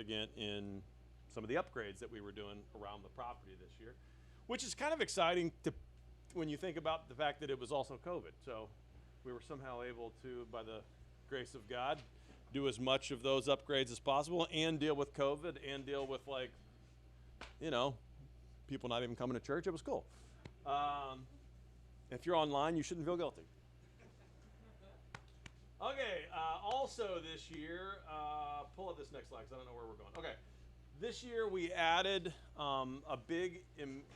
significant in some of the upgrades that we were doing around the property this year, which is kind of exciting when you think about the fact that it was also COVID. So we were somehow able to, by the grace of God, do as much of those upgrades as possible and deal with COVID and deal with, like, people not even coming to church. It was cool. If you're online, you shouldn't feel guilty. Okay, also this year, pull up this next slide because I don't know where we're going. Okay, this year we added a big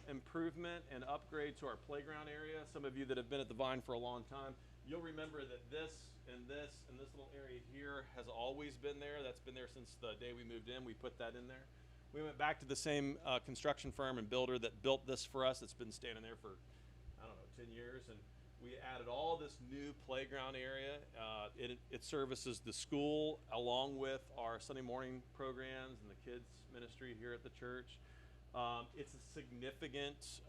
improvement and upgrade to our playground area. Some of you that have been at the Vine for a long time, you'll remember that this and this little area here has always been there. That's been there since the day we moved in. We put that in there. We went back to the same construction firm and builder that built this for us. It's been standing there for, 10 years. And we added all this new playground area. It services the school along with our Sunday morning programs and the kids ministry here at the church. It's a significant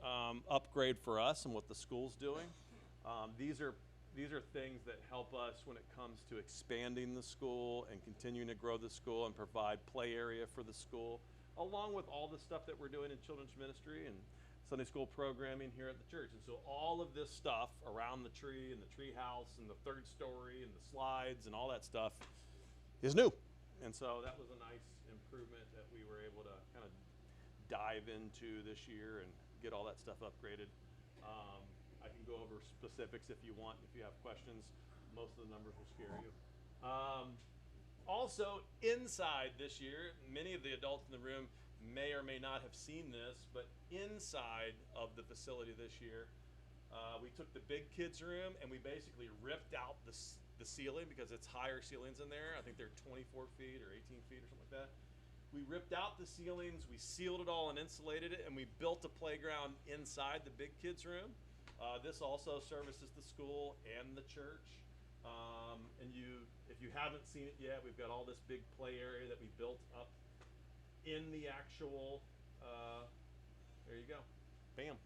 upgrade for us and what the school's doing. These are things that help us when it comes to expanding the school and continuing to grow the school and provide play area for the school, along with all the stuff that we're doing in children's ministry and Sunday school programming here at the church. And so all of this stuff around the tree and the tree house and the third story and the slides and all that stuff is new. And so that was a nice improvement that we were able to kind of dive into this year and get all that stuff upgraded. I can go over specifics if you want, if you have questions. Most of the numbers will scare you. Also, inside this year, many of the adults in the room may or may not have seen this, but inside of the facility this year, we took the big kids room and we basically ripped out the ceiling because it's higher ceilings in there. I think they're 24 feet or 18 feet or something like that. We ripped out the ceilings, we sealed it all and insulated it, and we built a playground inside the big kids room. This also services the school and the church. And if you haven't seen it yet, we've got all this big play area that we built up in the actual, there you go, bam.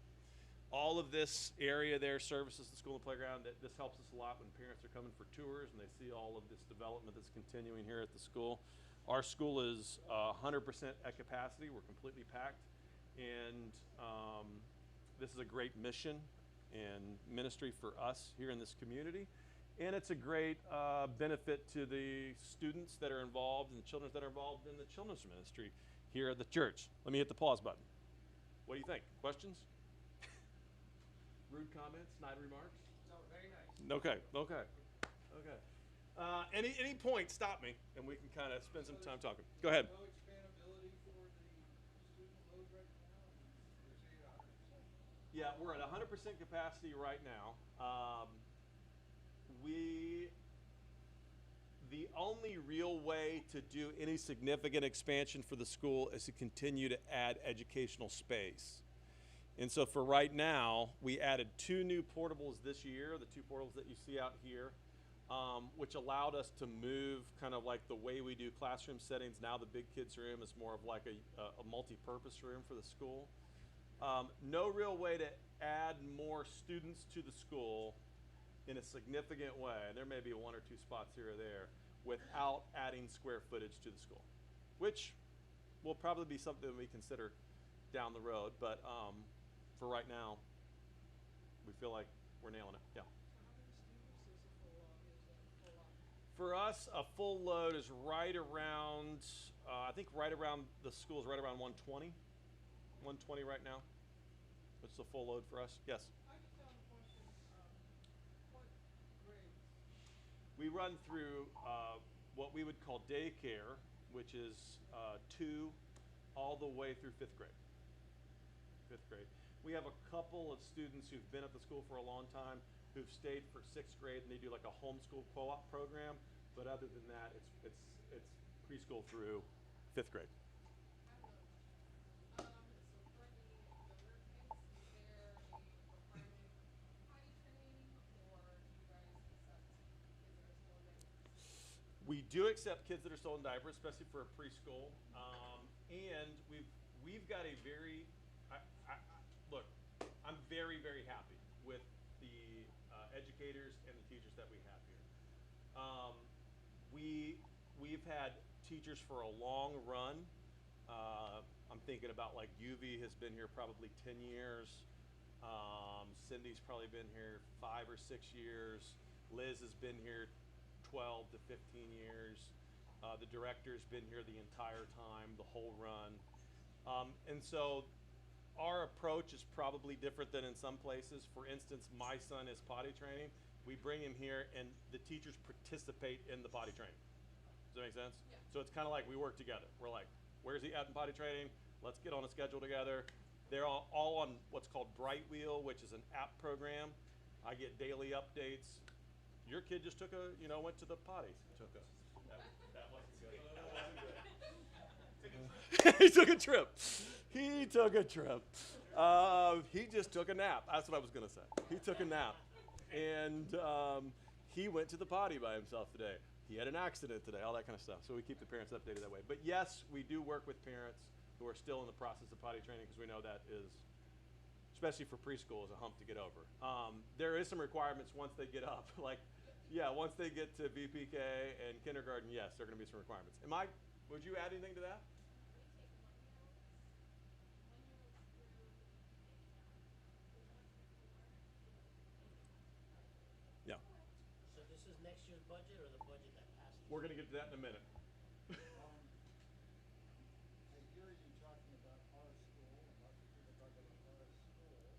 All of this area there services the school and playground. This helps us a lot when parents are coming for tours and they see all of this development that's continuing here at the school. Our school is 100% at capacity. We're completely packed. And this is a great mission and ministry for us here in this community. And it's a great benefit to the students that are involved and the children that are involved in the children's ministry here at the church. Let me hit the pause button. What do you think? Questions? Rude comments, snide remarks? No, very nice. Okay. Any point, stop me, and we can kind of spend some time talking. Go ahead. No expandability for the student load right now? Yeah, we're at 100% capacity right now. The only real way to do any significant expansion for the school is to continue to add educational space. And so for right now, we added 2 new portables this year, the 2 portables that you see out here, which allowed us to move kind of like the way we do classroom settings. Now the big kids room is more of like a multi-purpose room for the school. No real way to add more students to the school in a significant way. There may be 1 or 2 spots here or there without adding square footage to the school, which will probably be something we consider down the road. But for right now, we feel like we're nailing it. Yeah. For us, a full load is right around, I think right around, the school is right around 120. 120 right now. What's the full load for us? Yes. I just have a question. What grades? We run through what we would call daycare, which is 2 all the way through 5th grade. 5th grade. We have a couple of students who've been at the school for a long time who've stayed for 6th grade and they do like a homeschool co-op program. But other than that, it's preschool through 5th grade. So for the younger kids, is there a requirement potty training, or do you guys accept kids that are still in diapers? We do accept kids that are still in diapers, especially for a preschool. And we've got a very, look, I'm very, very happy with the educators and the teachers that we have here. We've had teachers for a long run. I'm thinking about like UV has been here probably 10 years. Cindy's probably been here 5 or 6 years. Liz has been here 12 to 15 years. The director's been here the entire time, the whole run. And so our approach is probably different than in some places. For instance, my son is potty training. We bring him here and the teachers participate in the potty training. Does that make sense? Yeah. So it's kind of like we work together. We're like, where's he at in potty training? Let's get on a schedule together. They're all on what's called Bright Wheel, which is an app program. I get daily updates. Your kid just took went to the potty. That wasn't good. That wasn't good. He took a trip. He took a trip. He just took a nap. That's what I was going to say. He took a nap. And he went to the potty by himself today. He had an accident today, all that kind of stuff. So we keep the parents updated that way. But yes, we do work with parents who are still in the process of potty training because we know that is, especially for preschool, is a hump to get over. There is some requirements once they get up. Once they get to VPK and kindergarten, yes, there are going to be some requirements. Would you add anything to that? Yeah. So this is next year's budget or the budget that passed? We're going to get to that in a minute. I hear you talking about our school and lots of people talk about our school.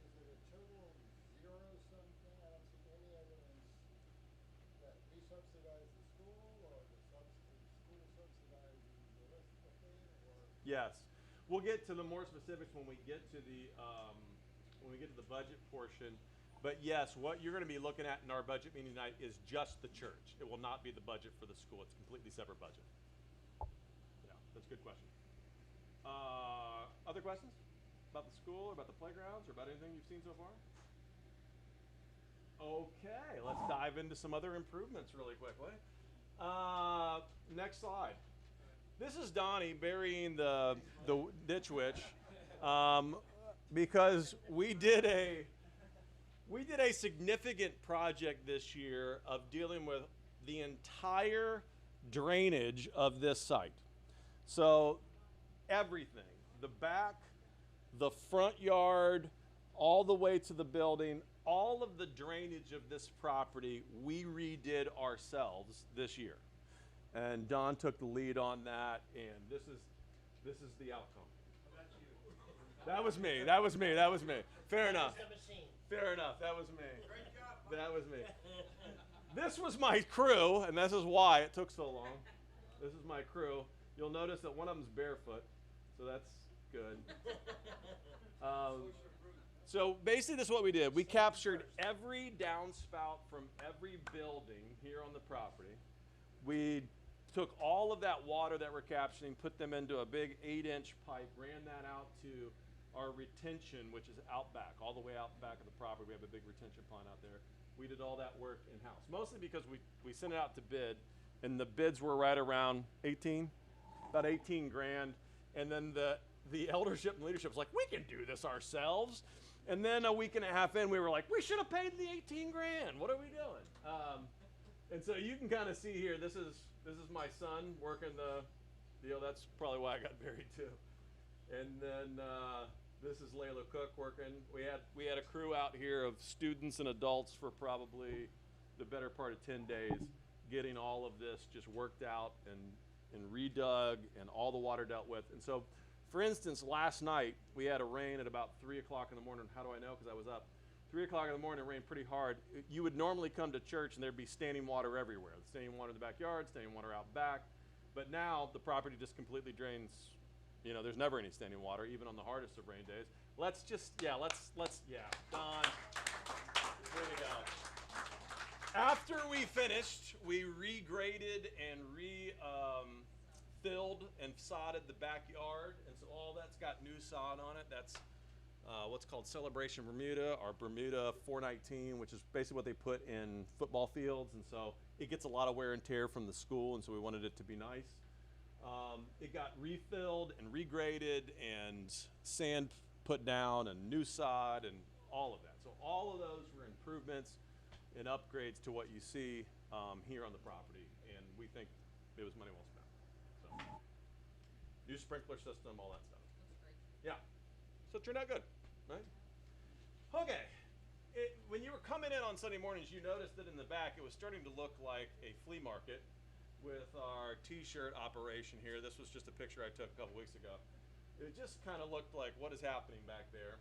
Is it a total zero-sum thing? I don't see any evidence that we subsidize the school or the school subsidizes the rest of the thing, or? Yes. We'll get to the more specifics when we get to the budget portion. But yes, what you're going to be looking at in our budget meeting tonight is just the church. It will not be the budget for the school. It's a completely separate budget. Yeah, that's a good question. Other questions about the school or about the playgrounds or about anything you've seen so far? Okay, let's dive into some other improvements really quickly. Next slide. This is Donnie burying the ditch witch because we did a significant project this year of dealing with the entire drainage of this site. So everything, the back, the front yard, all the way to the building, all of the drainage of this property we redid ourselves this year. And Don took the lead on that, and this is the outcome. That was me. Fair enough. Fair enough. That was me. Great job. That was me. This was my crew, and this is why it took so long. This is my crew. You'll notice that one of them's barefoot, so that's good. So basically this is what we did. We captured every downspout from every building here on the property. We took all of that water that we're capturing, put them into a big 8-inch pipe, ran that out to our retention, which is out back, all the way out back of the property. We have a big retention pond out there. We did all that work in-house, mostly because we sent it out to bid, and the bids were right around about 18 grand. And then the eldership and leadership was like, we can do this ourselves. And then a week and a half in, we were like, we should have paid the 18 grand. What are we doing? And so you can kind of see here, this is my son working that's probably why I got married too. And then this is Layla Cook working. We had a crew out here of students and adults for probably the better part of 10 days, getting all of this just worked out and redug and all the water dealt with. And so, for instance, last night we had a rain at about 3 o'clock in the morning. How do I know? Because I was up. 3 o'clock in the morning, it rained pretty hard. You would normally come to church and there'd be standing water everywhere. Standing water in the backyard, standing water out back. But now the property just completely drains. There's never any standing water, even on the hardest of rain days. Don, way to go. After we finished, we regraded and filled and sodded the backyard, and so all that's got new sod on it. That's what's called Celebration Bermuda, or Bermuda 419, which is basically what they put in football fields, and so it gets a lot of wear and tear from the school, and so we wanted it to be nice. It got refilled and regraded and sand put down and new sod and all of that. So all of those were improvements and upgrades to what you see here on the property, and we think it was money well spent. So, new sprinkler system, all that stuff. Looks great. Yeah. So it turned out good, right? Okay. When you were coming in on Sunday mornings, you noticed that in the back it was starting to look like a flea market with our t-shirt operation here. This was just a picture I took a couple weeks ago. It just kind of looked like, what is happening back there?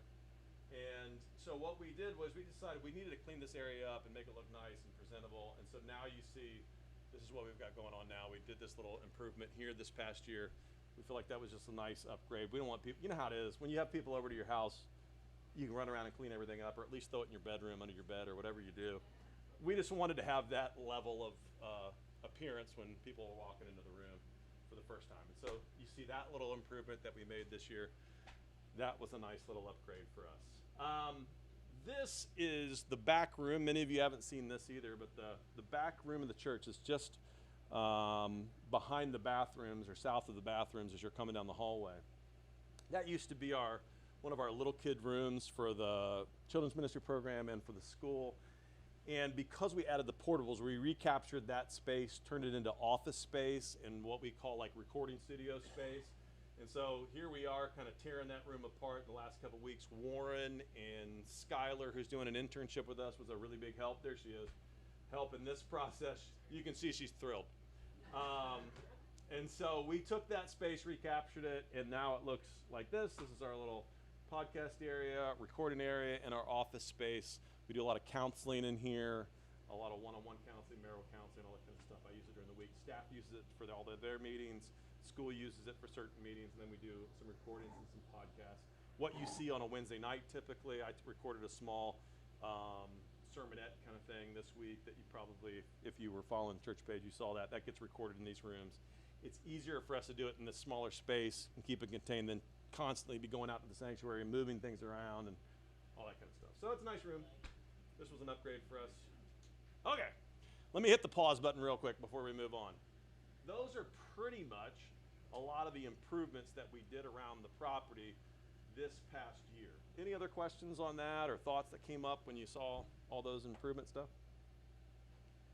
And so what we did was we decided we needed to clean this area up and make it look nice and presentable. And so now you see, this is what we've got going on now. We did this little improvement here this past year. We feel like that was just a nice upgrade. We don't want people, you know how it is, when you have people over to your house, you can run around and clean everything up, or at least throw it in your bedroom, under your bed, or whatever you do. We just wanted to have that level of appearance when people are walking into the room for the first time. And so you see that little improvement that we made this year. That was a nice little upgrade for us. This is the back room. Many of you haven't seen this either, but the back room of the church is just behind the bathrooms, or south of the bathrooms as you're coming down the hallway. That used to be one of our little kid rooms for the children's ministry program and for the school. And because we added the portables, we recaptured that space, turned it into office space and what we call like recording studio space. And so here we are kind of tearing that room apart in the last couple of weeks. Warren and Skylar, who's doing an internship with us, was a really big help. There she is, helping this process. You can see she's thrilled. And so we took that space, recaptured it, and now it looks like this. This is our little podcast area, recording area, and our office space. We do a lot of counseling in here, a lot of one-on-one counseling, marital counseling, all that kind of stuff. I use it during the week. Staff uses it for all their meetings. School uses it for certain meetings, and then we do some recordings and some podcasts. What you see on a Wednesday night, typically, I recorded a small sermonette kind of thing this week that you probably, if you were following the church page, you saw that. That gets recorded in these rooms. It's easier for us to do it in this smaller space and keep it contained than constantly be going out to the sanctuary and moving things around and all that kind of stuff. So it's a nice room. This was an upgrade for us. Okay, let me hit the pause button real quick before we move on. Those are pretty much a lot of the improvements that we did around the property this past year. Any other questions on that or thoughts that came up when you saw all those improvement stuff?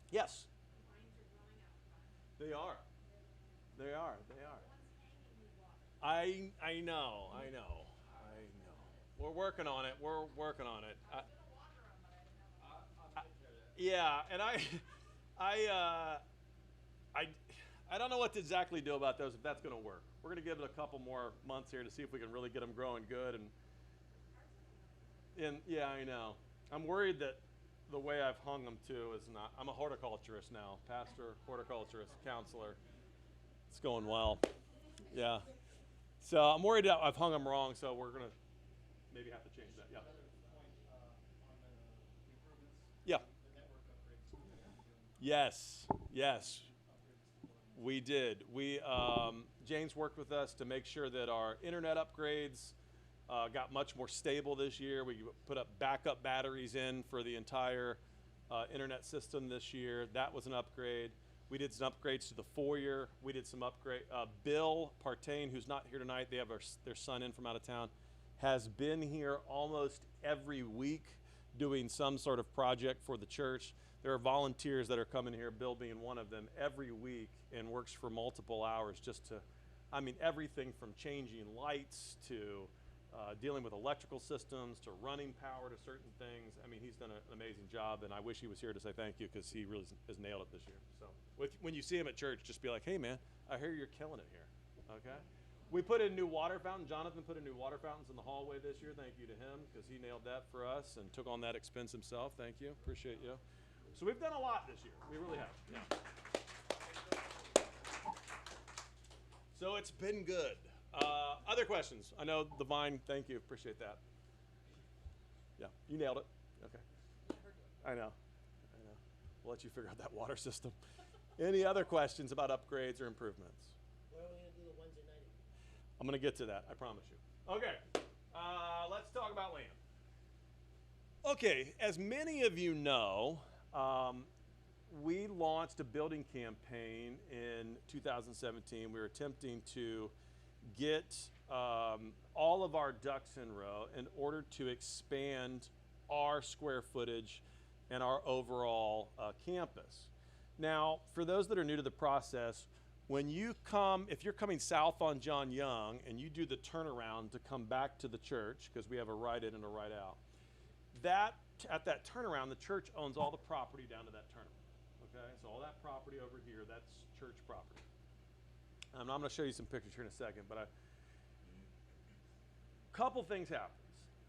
Yes? Lines are growing out front. They are. They are. They are. The ones hanging we water. I know. We're working on it. We're working on it. I was gonna water them, but I didn't have a. I'm taking care of that. Yeah, and I don't know what to exactly do about those if that's going to work. We're going to give it a couple more months here to see if we can really get them growing good. And yeah, I know. I'm worried that the way I've hung them too is not. I'm a horticulturist now, pastor, horticulturist, counselor. It's going well. Yeah. So I'm worried that I've hung them wrong. So we're going to maybe have to change that. Yeah. Another point on the improvements. Yeah. The network upgrades. Yes. Yes. We did. James worked with us to make sure that our internet upgrades got much more stable this year. We put up backup batteries in for the entire internet system this year. That was an upgrade. We did some upgrades to the foyer. We did some upgrade. Bill Partain, who's not here tonight, they have their son in from out of town, has been here almost every week doing some sort of project for the church. There are volunteers that are coming here, Bill being one of them, every week and works for multiple hours just to, everything from changing lights to dealing with electrical systems to running power to certain things. He's done an amazing job, and I wish he was here to say thank you because he really has nailed it this year. So when you see him at church, just be like, hey man, I hear you're killing it here, okay? We put in new water fountain. Jonathan put in new water fountains in the hallway this year. Thank you to him because he nailed that for us and took on that expense himself. Thank you, appreciate you. So we've done a lot this year. We really have. Yeah. So it's been good. Other questions? I know the vine. Thank you. Appreciate that. Yeah, you nailed it. Okay. I know. We'll let you figure out that water system. Any other questions about upgrades or improvements? What are we gonna do the Wednesday night? I'm going to get to that. I promise you. Okay. Let's talk about land. Okay. As many of you know, we launched a building campaign in 2017. We were attempting to get all of our ducks in a row in order to expand our square footage and our overall campus. Now, for those that are new to the process, When you come, if you're coming south on John Young and you do the turnaround to come back to the church, because we have a right in and a right out, at that turnaround, the church owns all the property down to that turnaround. Okay, so all that property over here, that's church property. I'm going to show you some pictures here in a second, but a couple things happened.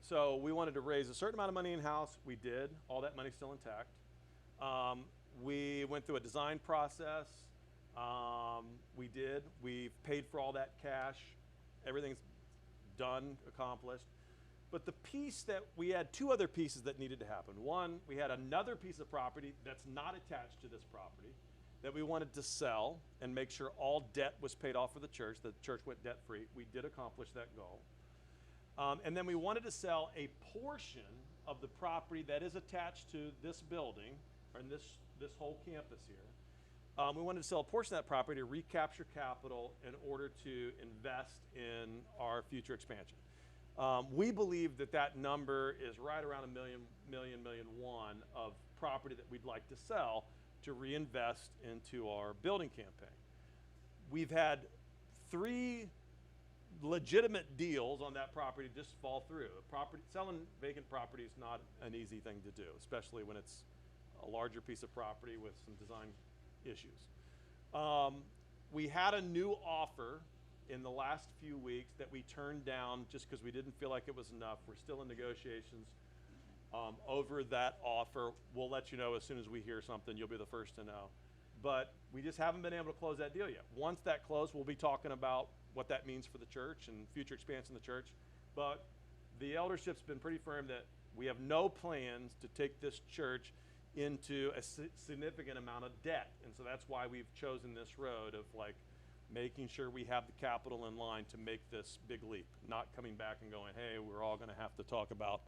So we wanted to raise a certain amount of money in-house. We did. All that money's still intact. We went through a design process. We did. We've paid for all that cash. Everything's done, accomplished. But the piece that we had two other pieces that needed to happen. One, we had another piece of property that's not attached to this property that we wanted to sell and make sure all debt was paid off for the church. The church went debt free. We did accomplish that goal. And then we wanted to sell a portion of the property that is attached to this building, or in this whole campus here. We wanted to sell a portion of that property to recapture capital in order to invest in our future expansion. We believe that that number is right around $1 million of property that we'd like to sell to reinvest into our building campaign. We've had 3 legitimate deals on that property just fall through. Selling vacant property is not an easy thing to do, especially when it's a larger piece of property with some design issues. We had a new offer in the last few weeks that we turned down just because we didn't feel like it was enough. We're still in negotiations over that offer. We'll let you know as soon as we hear something. You'll be the first to know. But we just haven't been able to close that deal yet. Once that closes, we'll be talking about what that means for the church and future expansion of the church. But the eldership's been pretty firm that we have no plans to take this church into a significant amount of debt. And so that's why we've chosen this road of like making sure we have the capital in line to make this big leap, not coming back and going, hey, we're all going to have to talk about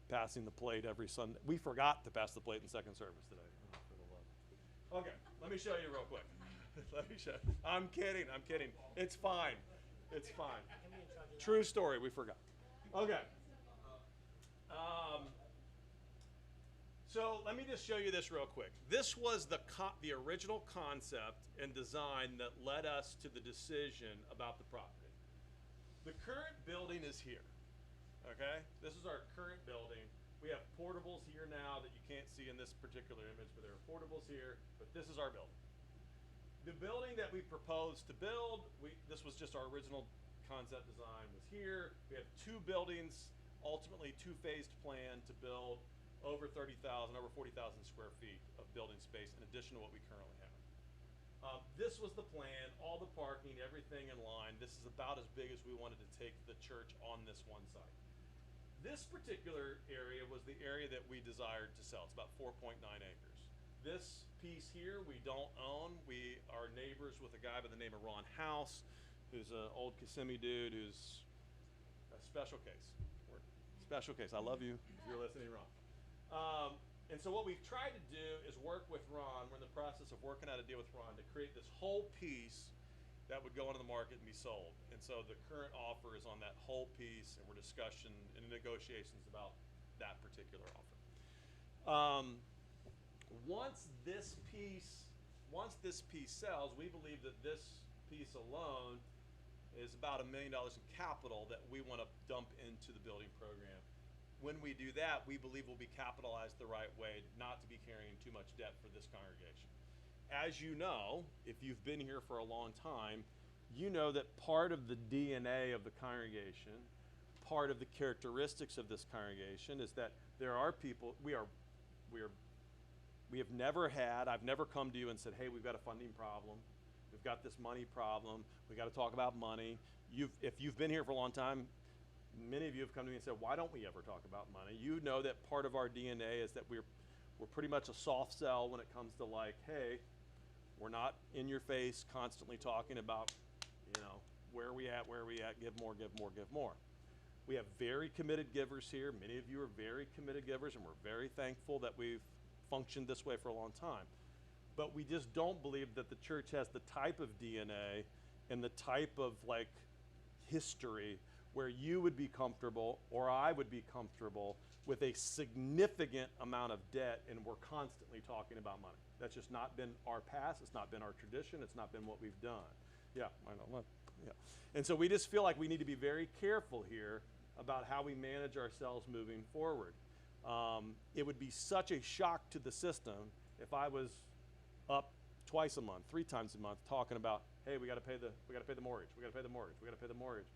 passing the plate every Sunday. We forgot to pass the plate in second service today. Okay, let me show you real quick. Let me show you. I'm kidding. It's fine. It's fine. True story, we forgot. Okay. So let me just show you this real quick. This was the original concept and design that led us to the decision about the property. The current building is here, okay? This is our current building. We have portables here now that you can't see in this particular image, but there are portables here, but this is our building. The building that we proposed to build, this was just our original concept design was here. We have 2 buildings, ultimately 2-phased plan to build over 30,000, over 40,000 square feet of building space in addition to what we currently have. This was the plan, all the parking, everything in line. This is about as big as we wanted to take the church on this one site. This particular area was the area that we desired to sell. It's about 4.9 acres. This piece here we don't own. We are neighbors with a guy by the name of Ron House, who's an old Kissimmee dude who's a special case. Special case. I love you if you're listening, Ron. And so what we've tried to do is work with Ron. We're in the process of working out a deal with Ron to create this whole piece that would go into the market and be sold. And so the current offer is on that whole piece, and we're discussing and negotiations about that particular offer. Once this piece sells, we believe that this piece alone is about $1 million in capital that we want to dump into the building program. When we do that, we believe we'll be capitalized the right way, not to be carrying too much debt for this congregation. As you know, if you've been here for a long time, you know that part of the DNA of the congregation, part of the characteristics of this congregation is that there are people, I've never come to you and said, hey, we've got a funding problem. We've got this money problem. We got to talk about money. If you've been here for a long time, many of you have come to me and said, why don't we ever talk about money? You know that part of our DNA is that we're pretty much a soft sell when it comes to like, hey, we're not in your face constantly talking about, where are we at, give more. We have very committed givers here. Many of you are very committed givers, and we're very thankful that we've functioned this way for a long time. But we just don't believe that the church has the type of DNA and the type of like history where you would be comfortable or I would be comfortable with a significant amount of debt and we're constantly talking about money. That's just not been our past, it's not been our tradition, it's not been what we've done. Yeah, I know. Yeah. And so we just feel like we need to be very careful here about how we manage ourselves moving forward. It would be such a shock to the system if I was up twice a month, 3 times a month, talking about, hey, we got to pay the mortgage, we got to pay the mortgage, we got to pay the mortgage.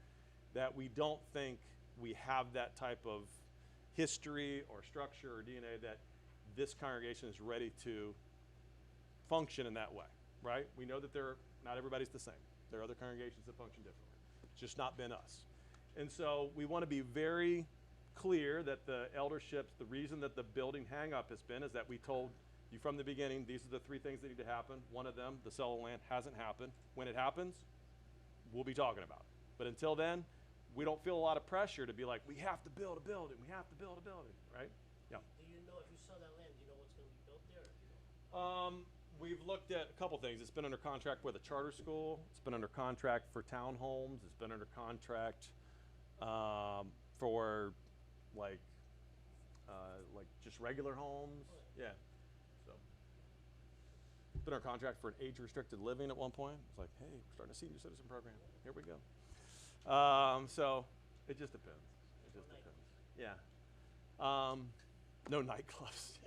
That we don't think we have that type of history or structure or DNA that this congregation is ready to function in that way, right? We know that not everybody's the same. There are other congregations that function differently. It's just not been us. And so we want to be very clear that the elderships, the reason that the building hang up has been is that we told you from the beginning, these are the 3 things that need to happen. One of them, the sale of land, hasn't happened. When it happens, we'll be talking about it. But until then, we don't feel a lot of pressure to be like, we have to build a building, we have to build a building, right? Yeah. Do you know, if you sell that land, do you know what's gonna be built there, or do you know? We've looked at a couple things. It's been under contract with a charter school. It's been under contract for townhomes. It's been under contract for like just regular homes. Yeah. So it's been under contract for an age-restricted living at one point. It's like, hey, we're starting a senior citizen program. Here we go. So it just depends. It just depends. Yeah. No nightclubs.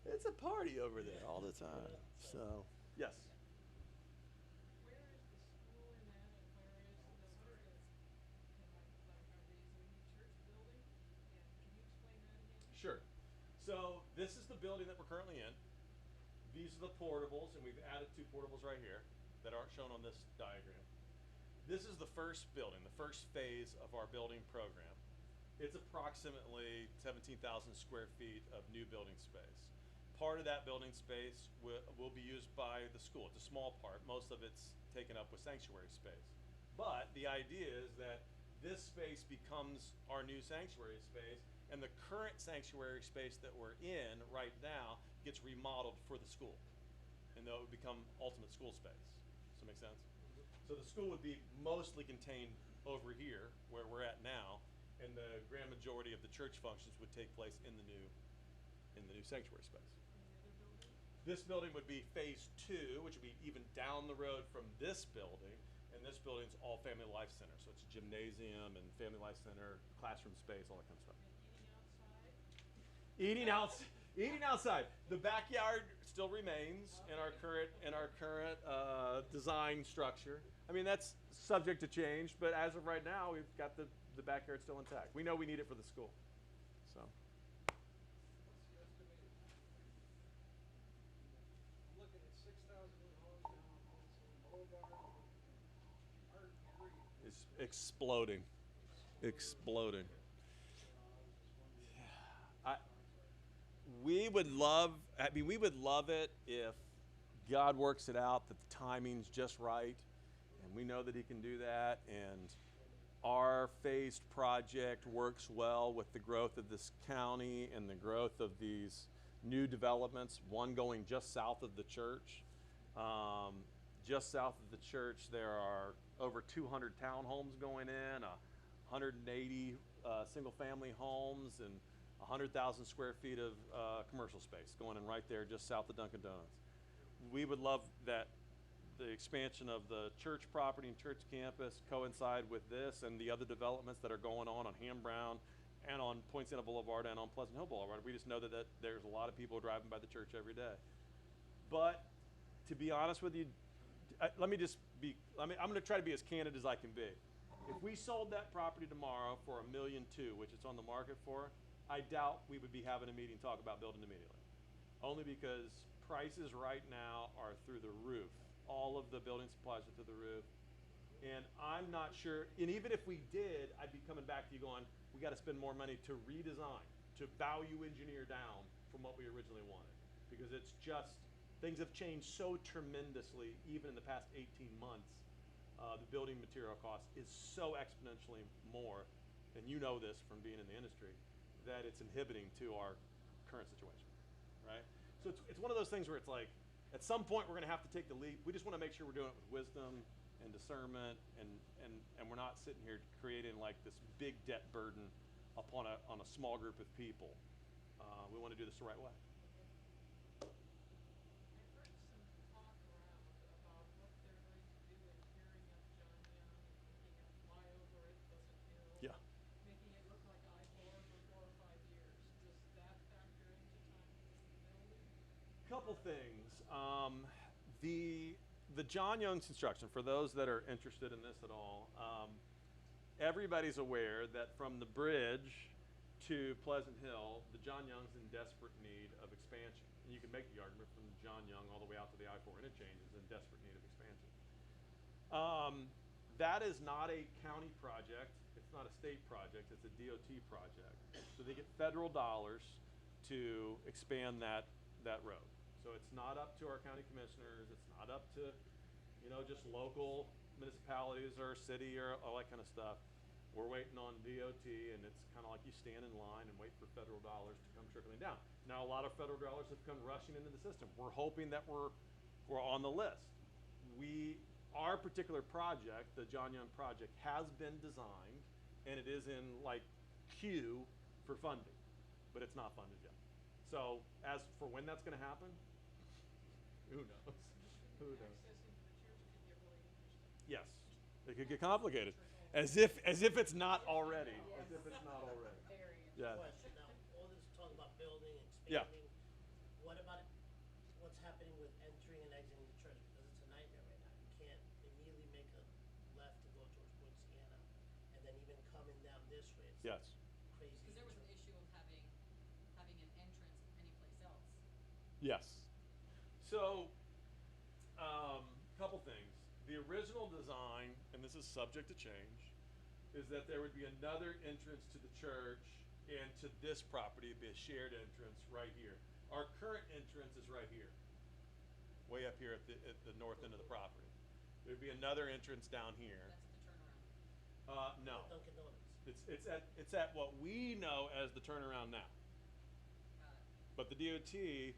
It's a party over there all the time. So, yes. Where is the school in that, and where is the, what are the, are these a new church building? And can you explain that again? Sure. So this is the building that we're currently in. These are the portables, and we've added 2 portables right here that aren't shown on this diagram. This is the first building, the first phase of our building program. It's approximately 17,000 square feet of new building space. Part of that building space will be used by the school. It's a small part. Most of it's taken up with sanctuary space. But the idea is that this space becomes our new sanctuary space, and the current sanctuary space that we're in right now gets remodeled for the school. And that would become ultimate school space. Does that make sense? So the school would be mostly contained over here, where we're at now, and the grand majority of the church functions would take place in the new sanctuary space. This building would be phase 2, which would be even down the road from this building, and this building's all family life center. So it's a gymnasium and family life center, classroom space, all that kind of stuff. And eating outside? Eating outside. The backyard still remains in our current design structure. I mean, that's subject to change, but as of right now, we've got the backyard still intact. We know we need it for the school. So. What's the estimated? I'm looking at 6,000 new homes now on Hudson Boulevard and Art Street. It's exploding. Exploding. We would love it if God works it out, that the timing's just right, and we know that He can do that, and our phased project works well with the growth of this county and the growth of these new developments, one going just south of the church. Just south of the church, there are over 200 townhomes going in, 180 single-family homes, and 100,000 square feet of commercial space going in right there just south of Dunkin' Donuts. We would love that the expansion of the church property and church campus coincide with this and the other developments that are going on Ham Brown and on Poinciana Boulevard and on Pleasant Hill Boulevard. We just know that there's a lot of people driving by the church every day. But to be honest with you, I'm going to try to be as candid as I can be. If we sold that property tomorrow for $1.2 million, which it's on the market for, I doubt we would be having a meeting talk about building immediately. Only because prices right now are through the roof. All of the building supplies are through the roof. And I'm not sure, and even if we did, I'd be coming back to you going, we got to spend more money to redesign, to value engineer down from what we originally wanted. Because it's just, things have changed so tremendously, even in the past 18 months. The building material cost is so exponentially more, and you know this from being in the industry, that it's inhibiting to our current situation, right? So it's one of those things where it's like, at some point we're gonna have to take the leap. We just wanna make sure we're doing it with wisdom and discernment, and we're not sitting here creating like this big debt burden upon on a small group of people. We want to do this the right way. I've heard some talk around about what they're going to do in tearing up John Young and making a flyover at Pleasant Hill. Yeah. Making it look like I-4 for 4 or 5 years. Does that factor into timing of the building? Couple things. The John Young's construction, for those that are interested in this at all, everybody's aware that from the bridge to Pleasant Hill, the John Young's in desperate need of expansion. And you can make the argument from John Young all the way out to the I-4 interchange is in desperate need of expansion. That is not a county project. It's not a state project. It's a DOT project. So they get federal dollars to expand that road. So it's not up to our county commissioners. It's not up to, just local municipalities or city or all that kind of stuff. We're waiting on DOT, and it's kind of like you stand in line and wait for federal dollars to come trickling down. Now, a lot of federal dollars have come rushing into the system. We're hoping that we're on the list. Our particular project, the John Young project, has been designed, and it is in like queue for funding, but it's not funded yet. So as for when that's going to happen, who knows? Who knows? Accessing the church could get really interesting. Yes, it could get complicated, as if it's not already. As if it's not already. Very interesting. Yeah. Question now, all this talk about building, Yeah. expanding, what about what's happening with entering and exiting the church? Because it's a nightmare right now. You can't immediately make a left to go towards Point Siena, and then even coming down this way, it's Yes. crazy. Because there was an issue of having an entrance anyplace else. Yes. So, couple things. The original design, and this is subject to change, is that there would be another entrance to the church and to this property would be a shared entrance right here. Our current entrance is right here, way up here at the north end of the property. There'd be another entrance down here. That's the turnaround. No, Dunkin' Donuts. it's at what we know as the turnaround now. Got it. But the DOT,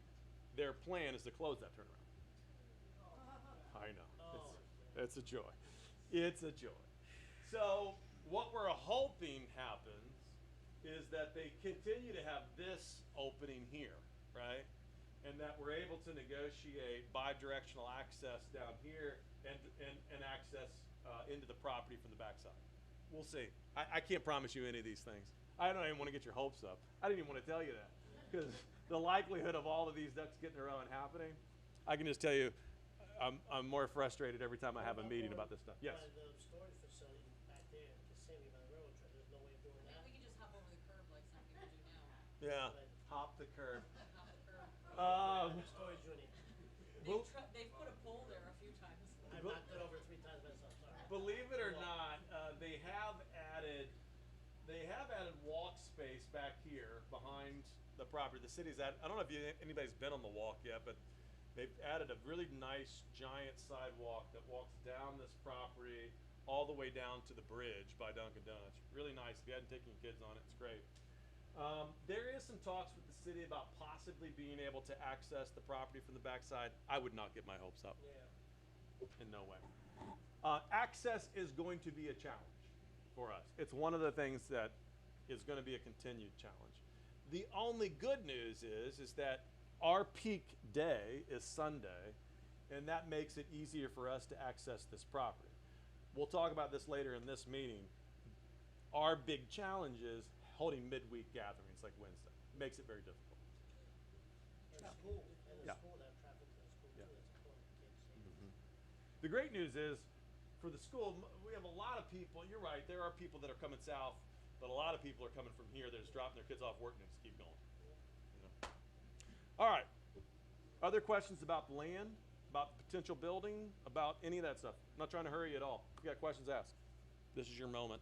their plan is to close that turnaround. I know. It's a joy. It's a joy. So what we're hoping happens is that they continue to have this opening here, right? And that we're able to negotiate bi-directional access down here and access into the property from the backside. We'll see. I can't promise you any of these things. I don't even want to get your hopes up. I didn't even want to tell you that, because the likelihood of all of these ducks getting in a row and happening, I can just tell you, I'm more frustrated every time I have a meeting about this stuff. Yes. By the storage facility back there, Kissimmee by the railroad track, there's no way of doing that. We can just hop over the curb like some people do now. Yeah. Hop the curb. Hop the curb. Storage unit. They've put a pole there a few times. I've knocked it over 3 times myself, sorry. Believe it or not, they have added walk space back here behind the property. The city's I don't know if anybody's been on the walk yet, but they've added a really nice giant sidewalk that walks down this property all the way down to the bridge by Dunkin' Donuts. Really nice. If you hadn't taken your kids on it, it's great. There is some talks with the city about possibly being able to access the property from the backside. I would not get my hopes up. Yeah. In no way. Access is going to be a challenge for us. It's one of the things that is going to be a continued challenge. The only good news is that our peak day is Sunday, and that makes it easier for us to access this property. We'll talk about this later in this meeting. Our big challenge is holding midweek gatherings like Wednesday. It makes it very difficult. And school, Yeah. school, that traffic to the school Yeah. too, that's important for kids. The great news is, for the school, we have a lot of people. You're right. There are people that are coming south, but a lot of people are coming from here. They're just dropping their kids off work and just keep going. You know? All right. Other questions about the land, about the potential building, about any of that stuff? I'm not trying to hurry you at all. If you got questions, ask. This is your moment.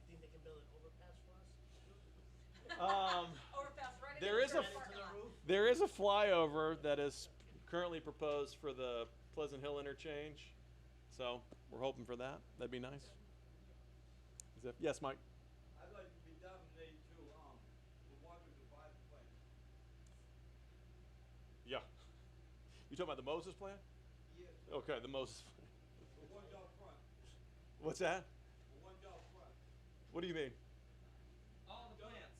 You think they can build an overpass for us? Overpass right There is a into the parking lot. There is a flyover that is currently proposed for the Pleasant Hill interchange, so we're hoping for that. That'd be nice. Yes, Mike. I'd like to be dominated to the water to buy the place. Yeah. talking about the Moses plan? Yes, Okay, the Moses. the ones out front, What's that? the ones out front. What do you mean? All the plants.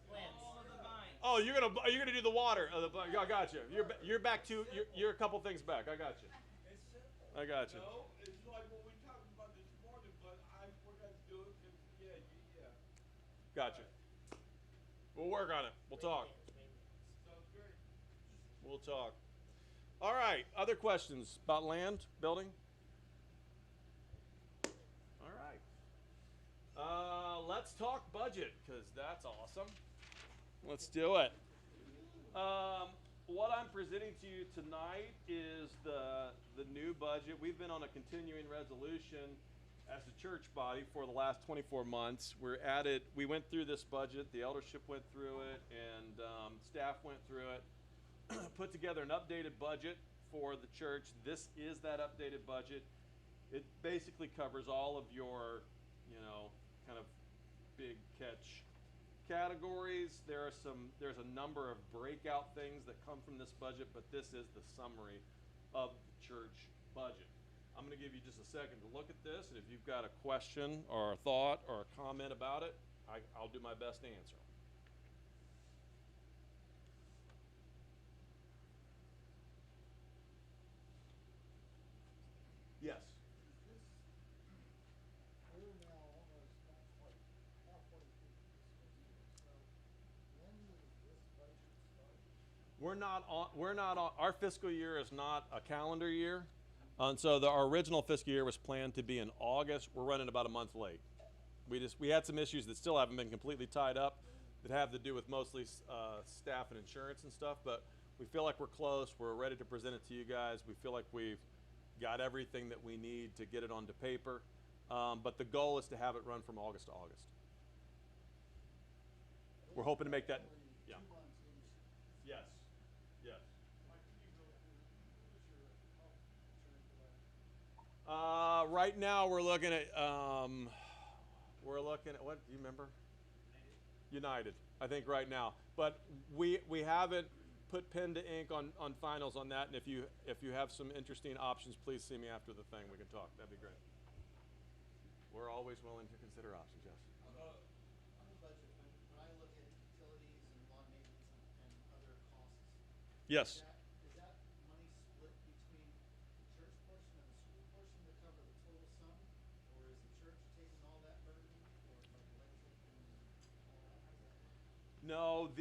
Plants. All of the vines. Oh, you're gonna do the water. I got you. You're back to you're a couple things back. I got you. It's simple. I got you. No, it's like what we talked about this morning, but I forgot to do it, 'cause, yeah. Got you. We'll work on it. We'll talk. Sounds great. We'll talk. All right. Other questions about land, building? All right. Let's talk budget, because that's awesome. Let's do it. What I'm presenting to you tonight is the new budget. We've been on a continuing resolution as a church body for the last 24 months. We went through this budget, the eldership went through it, and staff went through it, put together an updated budget for the church. This is that updated budget. It basically covers all of your, kind of big catch categories. There's a number of breakout things that come from this budget, but this is the summary of the church budget. I'm going to give you just a second to look at this, and if you've got a question or a thought or a comment about it, I'll do my best to answer. Yes. Is this, we're now almost not quite halfway through the fiscal year, so when does this budget start? We're not on, our fiscal year is not a calendar year. And so our original fiscal year was planned to be in August. We're running about a month late. We had some issues that still haven't been completely tied up that have to do with mostly staff and insurance and stuff, but we feel like we're close. We're ready to present it to you guys. We feel like we've got everything that we need to get it onto paper. But the goal is to have it run from August to August. We're hoping to make that, Only yeah. 2 months into Yes, yes. Mike, can you go through, what is your health insurance provider? Right now we're looking at what do you remember? United, I think right now. But we haven't put pen to ink on finals on that, and if you have some interesting options, please see me after the thing. We can talk. That'd be great. We're always willing to consider options, yes. On the budget, when I look at utilities and lawn maintenance and other costs, Yes. is that money split between the church portion and the school portion to cover the total sum? Or is the church taking all that burden, or like electric and all that? How does that work? No,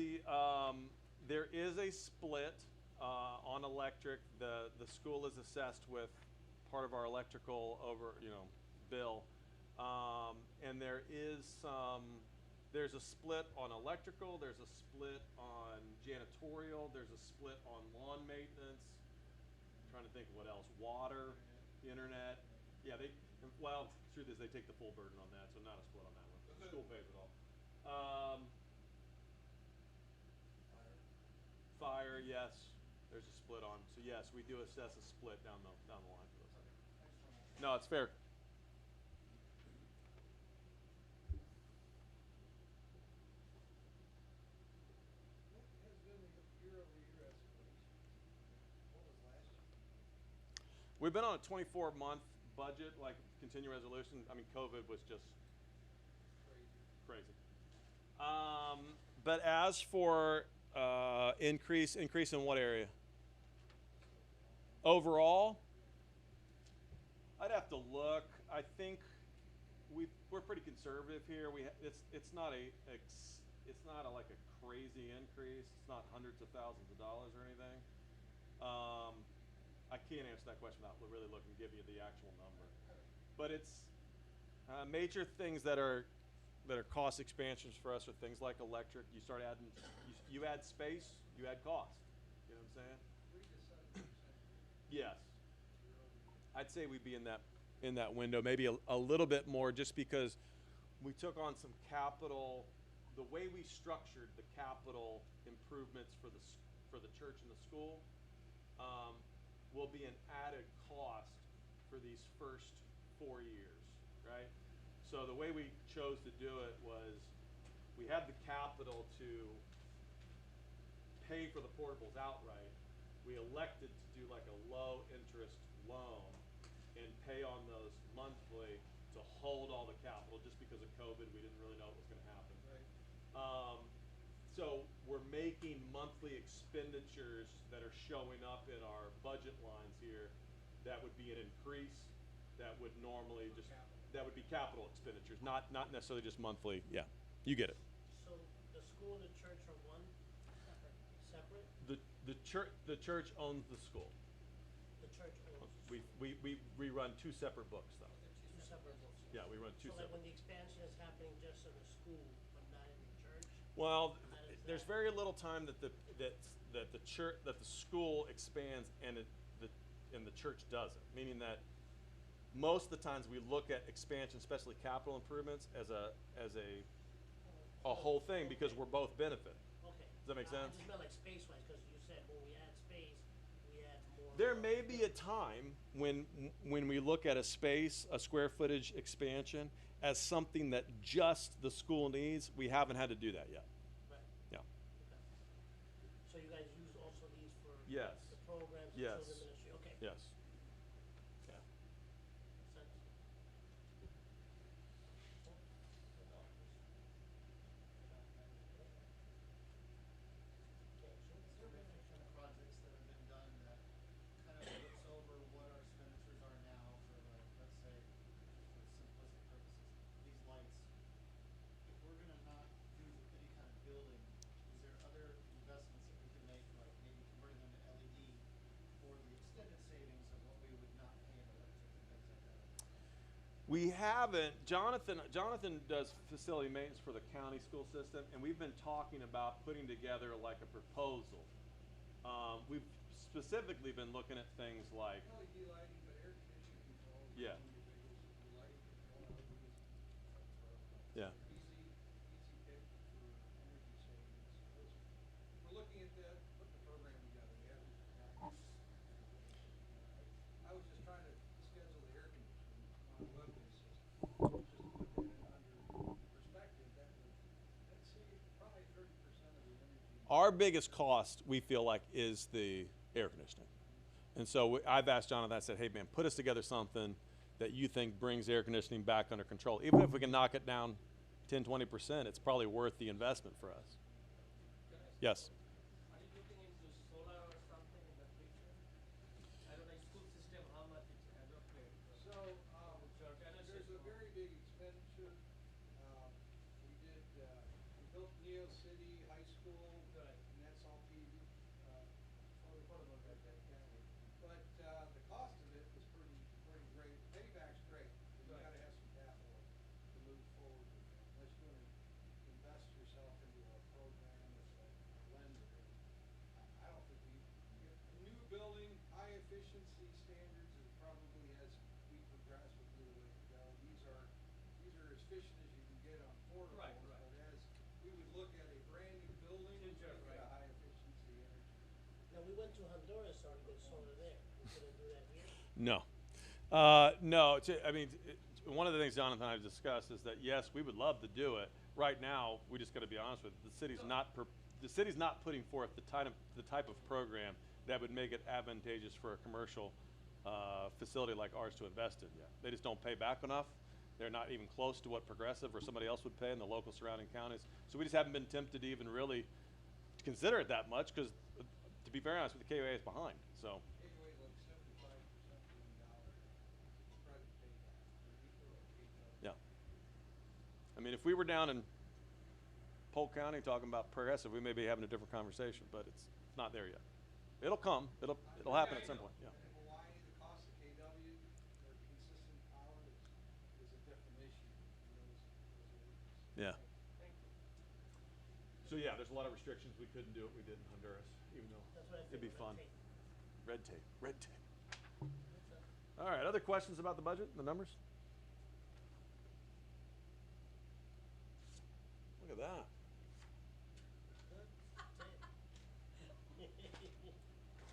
there is a split on electric. The school is assessed with part of our electrical bill, and there's a split on electrical. There's a split on janitorial. There's a split on lawn maintenance. I'm trying to think what else. Water, internet. Yeah, truth is they take the full burden on that, so not a split on that one. The school pays it all. Fire, yes. There's a split on. So yes, we do assess a split down the line for those. No, it's fair. What has been the year-over-year escalation? What was last year? We've been on a 24-month budget, like continuing resolution. I mean, COVID was just crazy. But as for increase in what area? Overall, I'd have to look. I think we're pretty conservative here. It's not like a crazy increase. It's not hundreds of thousands of dollars or anything. I can't answer that question without really looking and give you the actual number. But it's major things that are cost expansions for us are things like electric. You start adding, you add space, you add cost. You know what I'm saying? 3 to 7%. Yes. I'd say we'd be in that window, maybe a little bit more, just because we took on some capital. The way we structured the capital improvements for the church and the school will be an added cost for these first 4 years, right? So the way we chose to do it was we had the capital to pay for the portables outright, we elected to do like a low interest loan and pay on those monthly to hold all the capital. Just because of COVID, we didn't really know what was gonna happen. Right. So we're making monthly expenditures that are showing up in our budget lines here. That would be an increase. That would normally just, that would be capital expenditures, not necessarily just monthly. Yeah, you get it. So the school and the church are one? Separate? The church owns the school. The church owns the school. We run two separate books though. Two separate books. Yeah, we run two So like separate. when the expansion is happening just in the school, but not in the church? Well, How does there's that- very little time that the church, that the school expands and the church doesn't. Meaning that most of the times we look at expansion, especially capital improvements, as a whole thing because we're both benefiting. Okay. Does that make sense? I just meant like space-wise, cause you said when we add space, we add more. There may be a time when we look at a square footage expansion as something that just the school needs. We haven't had to do that yet. Right, Yeah. okay. So you guys use also these for Yes. the programs, the Yes. children ministry, okay. Yes. Yeah. Sense. Is there been any kind of projects that have been done that kind of looks over what our expenditures are now for like, let's say, for simplistic purposes, these lights? If we're gonna not do any kind of building, is there other investments that we can make, like maybe converting them to LED for the extended savings of what we would not pay in electric and things like that? We haven't. Jonathan does facility maintenance for the county school system, and we've been talking about putting together like a proposal. We've specifically been looking at things like, LED lighting, but air conditioning control. is Yeah. one of your biggest, the lighting control, LEDs. Yeah. Easy pick for energy savings. We're looking at that, putting the program together. We haven't gotten. I was just trying to schedule the air conditioning on a web-based system. Just to put that under perspective, that'd save probably 30% of the energy. our biggest cost, we feel like, is the air conditioning. And so I've asked Jonathan, I said, hey man, put us together something that you think brings air conditioning back under control. Even if we can knock it down 10, 20%, it's probably worth the investment for us. Yes. Are you looking into solar or something in the future? I don't know, school system, how much it's allocated. So, Church and a there's a system. very big expenditure. We built Neo City High School, Right. and that's all PV, photovoltaic, but, the cost of it was pretty great. The payback's great, but you Right. gotta have some capital to move forward with that. Unless you're gonna invest yourself into a program with a lender. I don't think a new building, high efficiency standards is probably, as we progress, would be the way to go. These are as efficient as you can get on portables. Right. But as we would look at a brand new building, we Future, look at a right. high efficiency energy. Now, we went to Honduras already with solar there, we couldn't do that here? No. No, I mean, one of the things Jonathan and I have discussed is that yes, we would love to do it. Right now, we just got to be honest with you, the city's not putting forth the type of program that would make it advantageous for a commercial facility like ours to invest in yet. They just don't pay back enough. They're not even close to what Progressive or somebody else would pay in the local surrounding counties. So we just haven't been tempted to even really consider it that much because, to be very honest with you, the KOA is behind. So. Anyway, like 75% in dollar credit payback, or equal to KW. Yeah. I mean, if we were down in Polk County talking about Progressive, we may be having a different conversation, but it's not there yet. It'll come. It'll happen at some point. Yeah. And in Hawaii, the cost of KW, their consistent power is a different issue in those areas. Yeah. Thank you. So yeah, there's a lot of restrictions. We couldn't do it. We did in Honduras, even though That's what I it'd be figured, fun. red tape. Red tape. All right. Other questions about the budget, the numbers? Look at that. Good,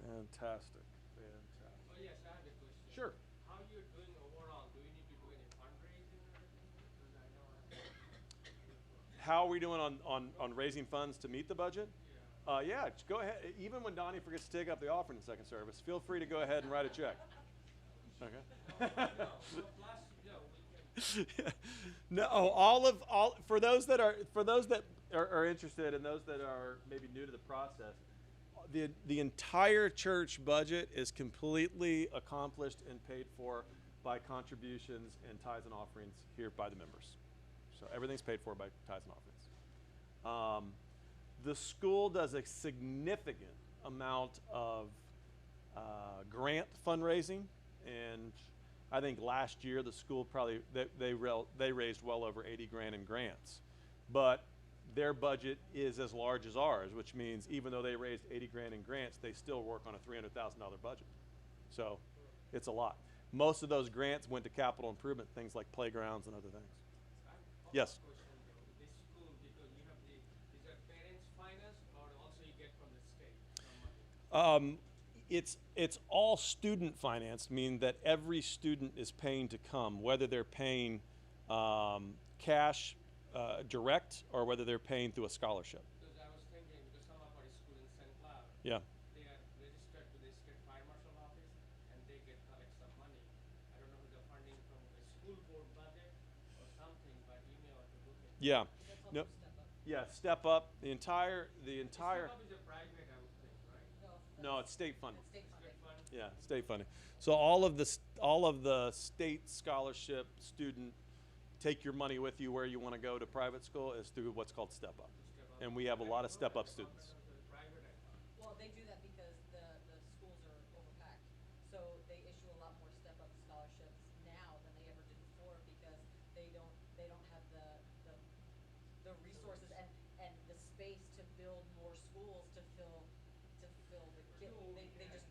Fantastic. Oh, yes, I have a question. Sure. How you're doing overall? Do you need to do any fundraising or anything? Because I know I have. How are we doing on raising funds to meet the budget? Yeah. Yeah, just go ahead. Even when Donnie forgets to take up the offering in second service, feel free to go ahead and write a check. Okay. No, plus, we can. No, all for those that are interested and those that are maybe new to the process, the entire church budget is completely accomplished and paid for by contributions and tithes and offerings here by the members. So everything's paid for by tithes and offerings. The school does a significant amount of grant fundraising, and I think last year the school probably they raised well over 80 grand in grants, but their budget is as large as ours, which means even though they raised 80 grand in grants, they still work on a $300,000 budget. So it's a lot. Most of those grants went to capital improvement, things like playgrounds and other things. Yes. Question though, this school, because you have is that parents finance or also you get from the state some money? It's all student financed, meaning that every student is paying to come, whether they're paying cash direct or whether they're paying through a scholarship. Because I was thinking, because some of our school in St. Cloud, Yeah. they are registered to the state fire marshal office and they collect some money. I don't know if they're funding from the school board budget or something, but you may want to look at it. Yeah. That's also No. step up. Yeah. Step up. The entire. Step Up is a private, I would think, right? No, it's state funded. That's state funded. State fund? Yeah, state funding. So all of the state scholarship student take your money with you where you want to go to private school is through what's called Step Up. Step Up. And we have a lot of Step Up I thought students. that was a private, I thought. Well, they do that because the schools are overpacked. So they issue a lot more step up scholarships now than they ever did before because they don't have the resources and the space to build more schools to fill the kit. They just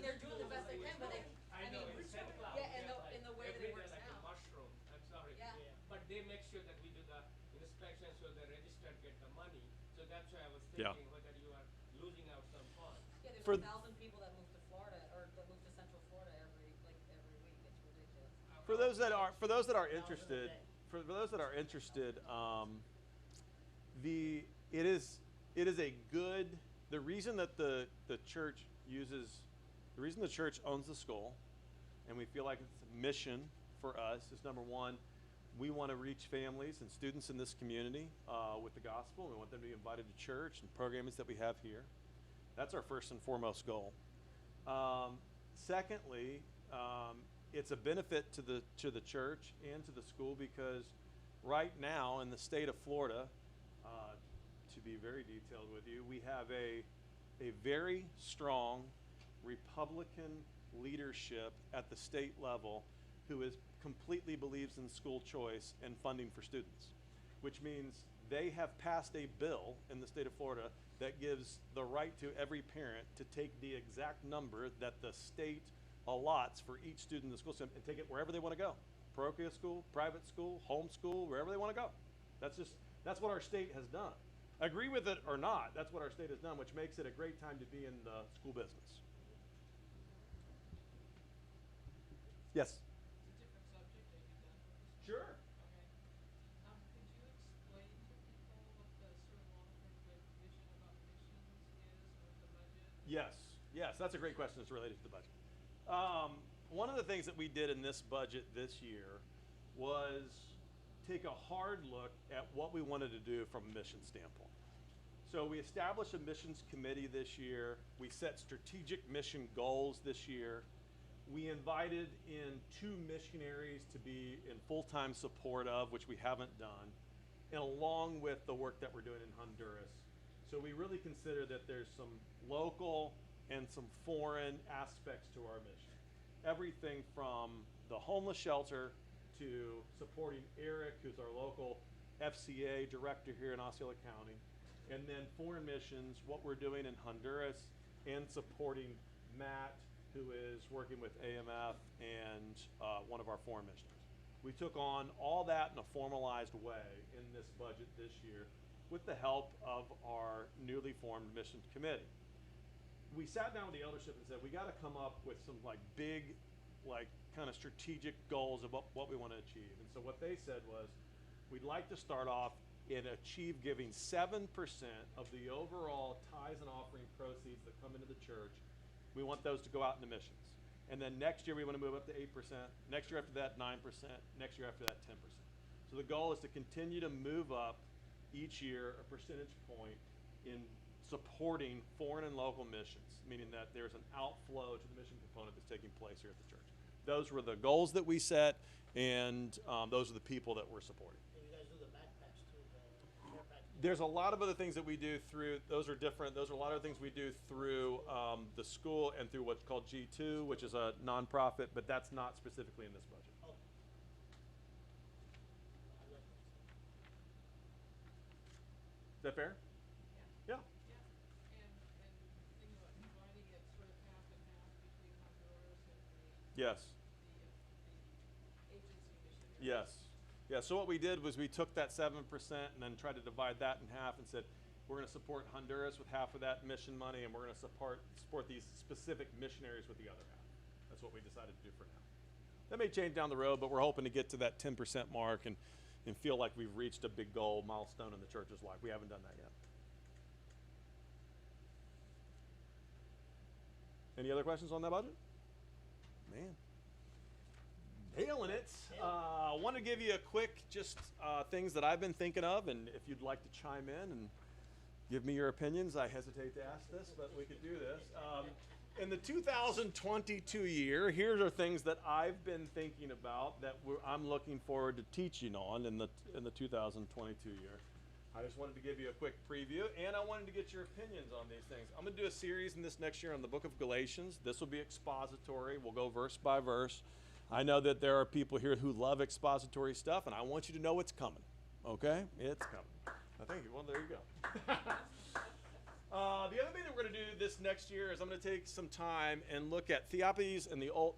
they're doing the best they can, but I know, in St. Cloud, yeah, in the way that it everything works like now. a mushroom, I'm sorry. Yeah. But they make sure that we do the inspection so the registered get the money. So that's why I was Yeah. thinking whether you are losing out some funds. Yeah, there's For 1,000 people that move to Florida or that move to Central Florida every week. It's ridiculous. For those that are interested, it is a good. The reason that the church owns the school, and we feel like it's a mission for us is number one, we want to reach families and students in this community with the gospel. We want them to be invited to church and programs that we have here. That's our first and foremost goal. Secondly, it's a benefit to the church and to the school because right now in the state of Florida, to be very detailed with you, we have a very strong Republican leadership at the state level who completely believes in school choice and funding for students, which means they have passed a bill in the state of Florida that gives the right to every parent to take the exact number that the state allots for each student in the school system and take it wherever they want to go. Parochial school, private school, home school, wherever they want to go. That's what our state has done. Agree with it or not, that's what our state has done, which makes it a great time to be in the school business. Yes? It's a different subject, are you done with this? Sure. Okay. Could you explain to people what the sort of long-term vision about missions is with the budget? Yes, that's a great question. It's related to the budget. One of the things that we did in this budget this year was take a hard look at what we wanted to do from a mission standpoint. So we established a missions committee this year. We set strategic mission goals this year. We invited in 2 missionaries to be in full-time support of, which we haven't done, and along with the work that we're doing in Honduras. So we really consider that there's some local and some foreign aspects to our mission. Everything from the homeless shelter to supporting Eric, who's our local FCA director here in Osceola County, and then foreign missions, what we're doing in Honduras, and supporting Matt, who is working with AMF and one of our foreign missionaries. We took on all that in a formalized way in this budget this year with the help of our newly formed missions committee. We sat down with the eldership and said, we got to come up with some big, kind of strategic goals of what we want to achieve. And so what they said was, we'd like to start off and achieve giving 7% of the overall tithes and offering proceeds that come into the church. We want those to go out into missions. And then next year we want to move up to 8%. Next year after that, 9%. Next year after that, 10%. So the goal is to continue to move up each year a percentage point in supporting foreign and local missions, meaning that there's an outflow to the mission component that's taking place here at the church. Those were the goals that we set, and those are the people that we're supporting. And you guys do the backpacks too, the care packages. There's a lot of other things that we do through, those are different, those are a lot of things we do through the school and through what's called G2, which is a nonprofit, but that's not specifically in this budget. Oh. I like that. Is that fair? Yeah. Yeah, and thinking about dividing it sort of half and half between Honduras and Yes. the agency missionaries. Yes. Yeah, so what we did was we took that 7% and then tried to divide that in half and said, we're going to support Honduras with half of that mission money, and we're going to support these specific missionaries with the other half. That's what we decided to do for now. That may change down the road, but we're hoping to get to that 10% mark and feel like we've reached a big goal, milestone in the church's life. We haven't done that yet. Any other questions on that budget? Man. Nailing it. I want to give you a quick things that I've been thinking of, and if you'd like to chime in and give me your opinions. I hesitate to ask this, but we could do this. In the 2022 year, here are things that I've been thinking about that I'm looking forward to teaching on in the 2022 year. I just wanted to give you a quick preview, and I wanted to get your opinions on these things. I'm going to do a series in this next year on the book of Galatians. This will be expository. We'll go verse by verse. I know that there are people here who love expository stuff, and I want you to know it's coming. Okay? It's coming. Thank you. Well, there you go. The other thing that we're going to do this next year is I'm going to take some time and look at Theophanies and the Old.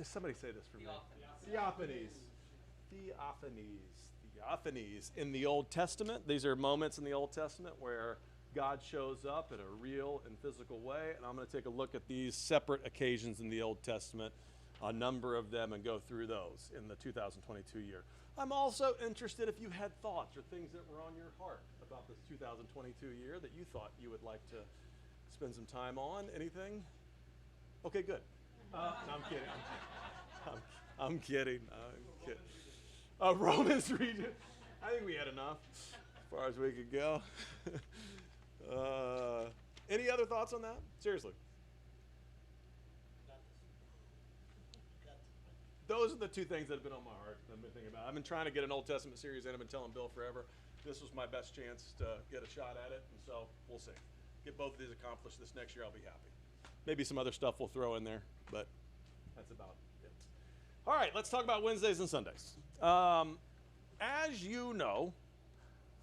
Somebody say this for me. Theophanies in the Old Testament. These are moments in the Old Testament where God shows up in a real and physical way, and I'm going to take a look at these separate occasions in the Old Testament, a number of them, and go through those in the 2022 year. I'm also interested if you had thoughts or things that were on your heart about this 2022 year that you thought you would like to spend some time on. Anything? Okay, good. No, I'm kidding. I'm kidding. Romans region. I think we had enough as far as we could go. Any other thoughts on that? Seriously. Those are the two things that have been on my heart that I've been thinking about. I've been trying to get an Old Testament series in. I've been telling Bill forever. This was my best chance to get a shot at it, and so we'll see. Get both of these accomplished this next year, I'll be happy. Maybe some other stuff we'll throw in there, but that's about it. All right, let's talk about Wednesdays and Sundays. As you know,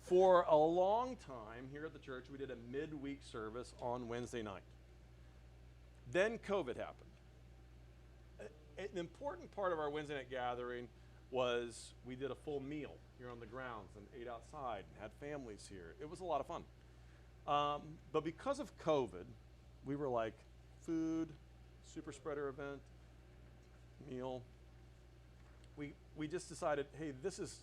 for a long time here at the church, we did a midweek service on Wednesday night. Then COVID happened. An important part of our Wednesday night gathering was we did a full meal here on the grounds and ate outside and had families here. It was a lot of fun. But because of COVID, we were like, food, super spreader event, meal. We just decided, hey, this is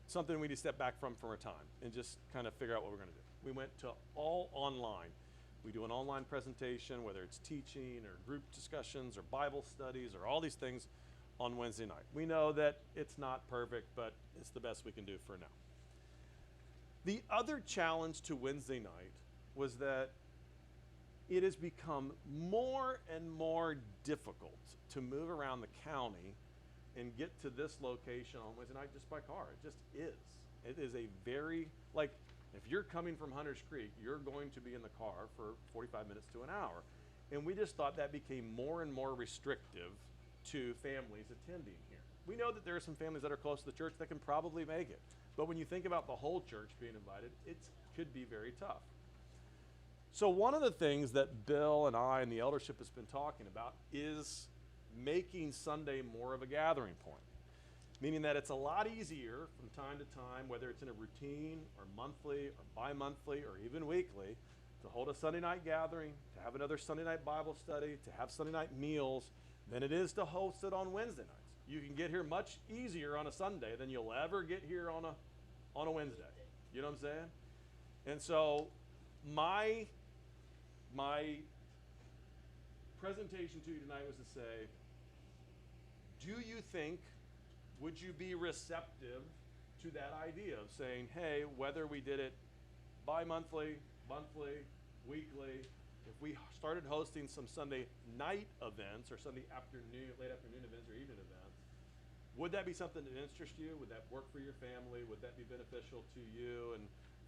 something we need to step back from for a time and just kind of figure out what we're going to do. We went to all online. We do an online presentation, whether it's teaching or group discussions or Bible studies or all these things on Wednesday night. We know that it's not perfect, but it's the best we can do for now. The other challenge to Wednesday night was that it has become more and more difficult to move around the county and get to this location on Wednesday night just by car. It just is. It is a very, like, if you're coming from Hunters Creek, you're going to be in the car for 45 minutes to an hour. And we just thought that became more and more restrictive to families attending here. We know that there are some families that are close to the church that can probably make it. But when you think about the whole church being invited, it could be very tough. So one of the things that Bill and I and the eldership has been talking about is making Sunday more of a gathering point. Meaning that it's a lot easier from time to time, whether it's in a routine or monthly or bi-monthly or even weekly, to hold a Sunday night gathering, to have another Sunday night Bible study, to have Sunday night meals, than it is to host it on Wednesday nights. You can get here much easier on a Sunday than you'll ever get here on a Wednesday. You know what I'm saying? And so my presentation to you tonight was to say, do you think, would you be receptive to that idea of saying, hey, whether we did it bi-monthly, monthly, weekly, if we started hosting some Sunday night events or Sunday afternoon, late afternoon events or evening events, would that be something that interests you? Would that work for your family? Would that be beneficial to you and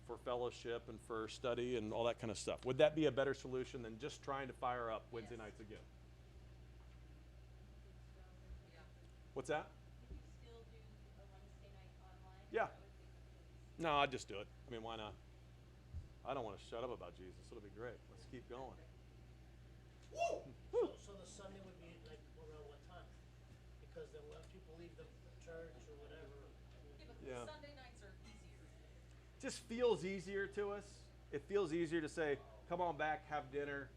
for fellowship and for study and all that kind of stuff? Would that be a better solution than just trying to fire up Wednesday Yes. nights again? Yeah. What's that? Could you still do a Wednesday night online? Yeah. That would be the case. No, I'd just do it. I mean, why not? I don't want to shut up about Jesus. It'll be great. Let's keep going. So the Sunday would be like around what time? Because then when people leave the church or whatever. Yeah, but Yeah. Sunday nights are easier. Just feels easier to us. It feels easier to say, come on back, have dinner,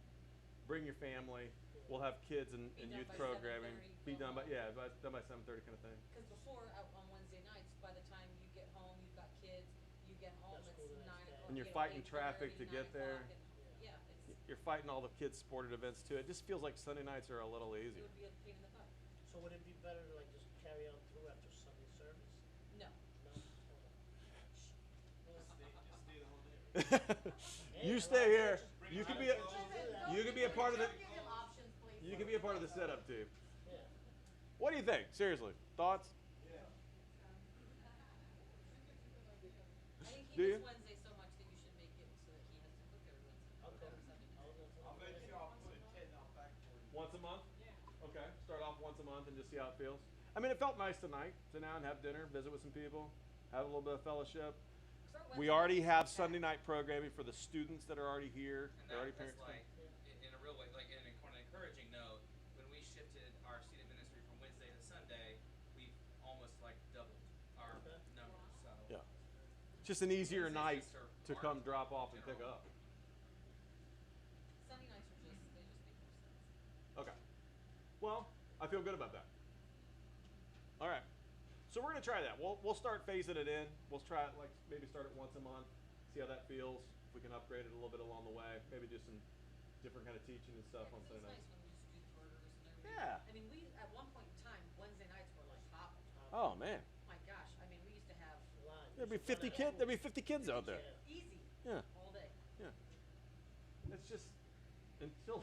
bring your family. We'll have kids and Be done youth by programming. 7:30, Be go done by, home. yeah, done by 7:30 kind of thing. Because before, out on Wednesday nights, by the time you get home, you've got kids, you get home, Got it's school the next 9 day. o'clock. And you're you know, fighting traffic 8:30, to get 9 there. o'clock, and- Yeah, it's, You're fighting all the kids' sported events too. It just feels like Sunday nights are a little it easier. would be a pain in the butt. So would it be better to like just carry on through after Sunday service? No. No? Okay. Stay the whole day. You Hey, a stay lot of here. churches- You a can lot be of a, churches do that. you can be a part of the, Don't give him options, please. you can be a part of the setup team. Yeah. What do you think? Seriously, thoughts? I think he Do you? does Wednesday so much that you should make it so that he has to cook every Wednesday. Okay. Every Sunday. I'll bet you I'll put a 10 out back for you. Once a month? Okay, start off once a month and just see how it feels. I mean, it felt nice tonight. Sit down, have dinner, visit with some people, have a little bit of fellowship. Start We Wednesday already nights, have back. Sunday night programming for the students that are already here. And They're already that's parents. like, in a real way, like on an encouraging note, when we shifted our student ministry from Wednesday to Sunday, we've almost like doubled our Okay. numbers. So Yeah. Just an easier night Wednesdays just to are come hard drop off and general. pick up. Sunday nights are just, they just make more sense. Okay. Well, I feel good about that. All right. So we're gonna try that. We'll start phasing it in. We'll try it like maybe start it once a month, see how that feels. If we can upgrade it a little bit along the way, maybe do some different kind of teaching and stuff Yeah, on 'cause Sunday it's nights. nice when we used to do burgers and everything. Yeah. I mean, we, at one point in time, Wednesday nights were like popping. Oh man, My gosh, I mean, we used to have Line. there'd be You should 50 run out of kids. There'd be food. 50 kids out there. easy Yeah. all day. Yeah. It's just until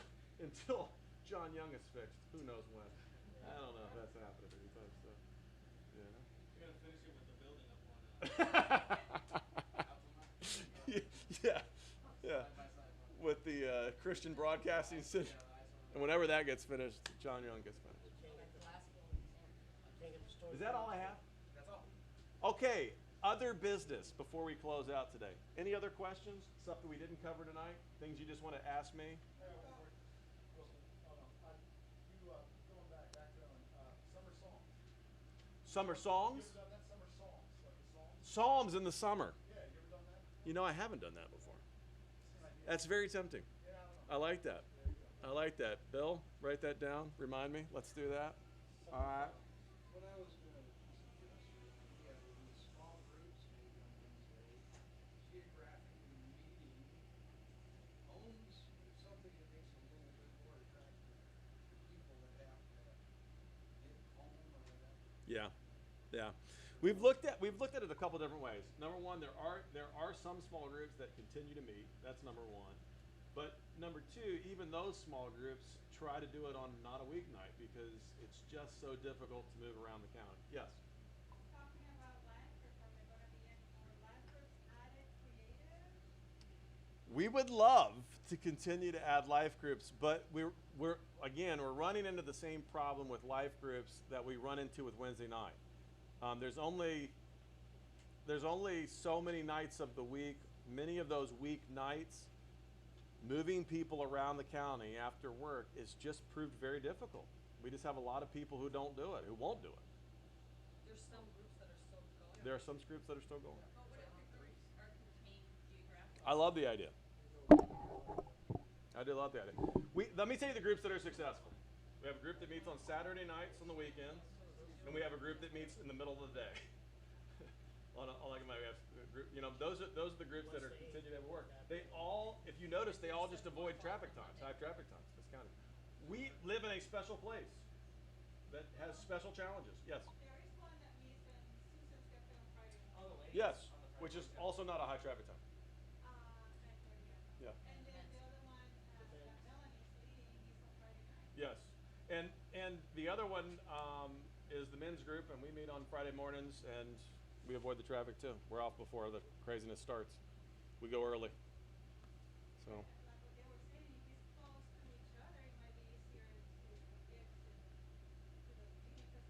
John Young is fixed. Who knows when? I don't know if that's happening anytime soon. You know. You're gonna finish it with the building up on, Yeah, yeah. side by side. With the Christian Broadcasting Center, Yeah, the ice on and whenever that gets finished, John Young gets finished. You can't get the Glass building. can't get the story. Is that all I have? that's all. Okay. Other business before we close out today. Any other questions? Stuff that we didn't cover tonight? Things you just want to ask me? Going background, summer songs. Summer You songs? ever done that? Summer songs, like the songs? Psalms in the summer. Yeah, you ever done that? You know, I haven't done that before. That's very tempting. Yeah, I don't know. I like that. I like that. Bill, write that down. Remind me. Let's do that. All right. What I was gonna suggest, we have these small groups maybe on Wednesday, geographically meeting homes, something that makes it a little bit more attractive to people that have to get home or whatever. Yeah, yeah. We've looked at it a couple different ways. Number one, there are some small groups that continue to meet. That's number one. But number two, even those small groups try to do it on not a weeknight because it's just so difficult to move around the county. Yes. Talking about life group, are there gonna be any more life groups added creative? We would love to continue to add life groups, but we're running into the same problem with life groups that we run into with Wednesday night. There's only so many nights of the week. Many of those week nights, moving people around the county after work is just proved very difficult. We just have a lot of people who don't do it, who won't do it. There's some groups that are still going. There are some groups that are still going. But what if the groups are contained geographically? I love the idea. I do love the idea. Let me tell you the groups that are successful. We have a group that meets on Saturday nights on the weekends. and we have a group that meets in the middle of the day. On like my we have a group, those are the groups that are What's the age continuing to group work. of that They group? all, if you notice, they all just avoid traffic times, high traffic times. That's county. We live in a special place that has special challenges. Yes. There is one that meets in Susan's Cafe on Friday Oh, the morning. ladies Yes, on the Friday which is morning. also not a high traffic time. 9:30 I Yeah. know. And And the then men's. the other one The that men's. Melanie's leading is on Friday night. Yes, and the other one is the men's group, and we meet on Friday mornings, and we avoid the traffic too. We're off before the craziness starts. We go early. So. Like what they were saying, if it's close to each other, it might be easier to get to the beginning. Because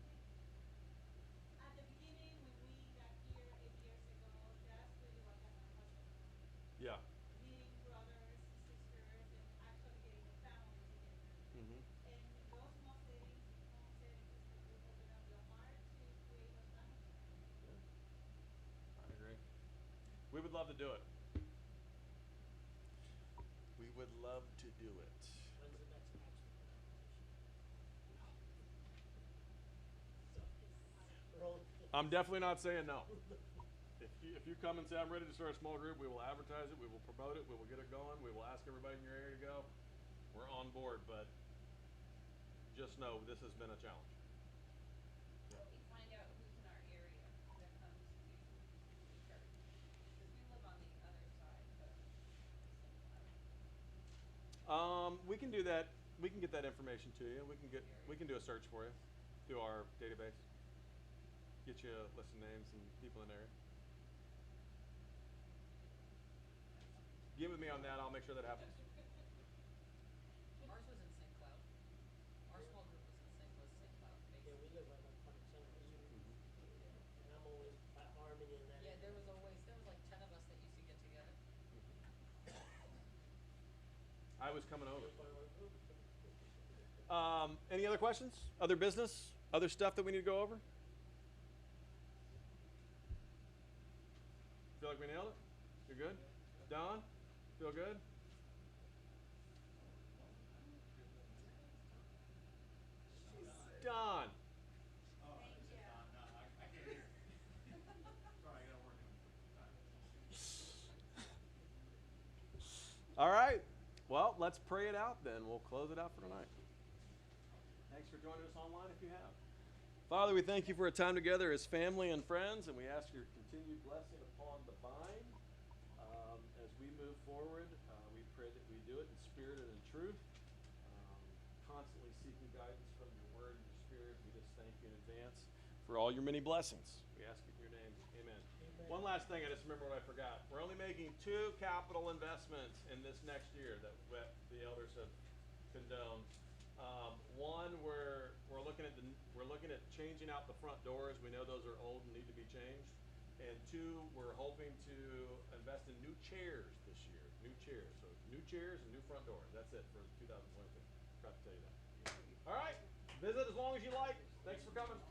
at the beginning, when we got here 8 years ago, that's really what got my husband going. Yeah. Meeting brothers and sisters and actually getting the family together. Mhm. And in those small settings, it will open up your heart to create those families. Yeah. I agree. We would love to do it. We would love to do it. When's the next matchmaking competition? We're only- I'm definitely not saying no. If you come and say I'm ready to start a small group, we will advertise it, we will promote it, we will get it going, we will ask everybody in your area to go. We're on board, but just know this has been a challenge. How do we find out who's in our area that comes to church? Cause we live on the other side of St. Cloud. We can do that. We can get that information to you. We can do a search for you through our database. Get you a list of names and people in there. Get with me on that. I'll make sure that happens. Ours was in St. Cloud. Our small group was in St. Cloud. Yeah, we live right by Park Center, so, and I'm always by Harmony and that. Yeah, there area. was like 10 of us that used to get together. I was coming over. You're part of our group. Any other questions? Other business? Other stuff that we need to go over? Feel like we nailed it? You're good? Don? Feel good? Don. Oh, Thank is it you. Don? No, I can't hear. Sorry, I gotta work on time. All right. Well, let's pray it out then. We'll close it out for tonight. Thanks for joining us online if you have. Father, we thank you for a time together as family and friends, and we ask your continued blessing upon the vine. As we move forward, we pray that we do it in spirit and in truth, constantly seeking guidance from your word and your spirit. We just thank you in advance for all your many blessings. We ask it in your name. Amen. Amen. One last thing, I just remember what I forgot. We're only making 2 capital investments in this next year that the elders have condoned. One, we're looking at changing out the front doors. We know those are old and need to be changed. And 2, we're hoping to invest in new chairs this year. New chairs. So new chairs and new front doors. That's it for 2022. Forgot to tell you that. All right. Visit as long as you like. Thanks for coming.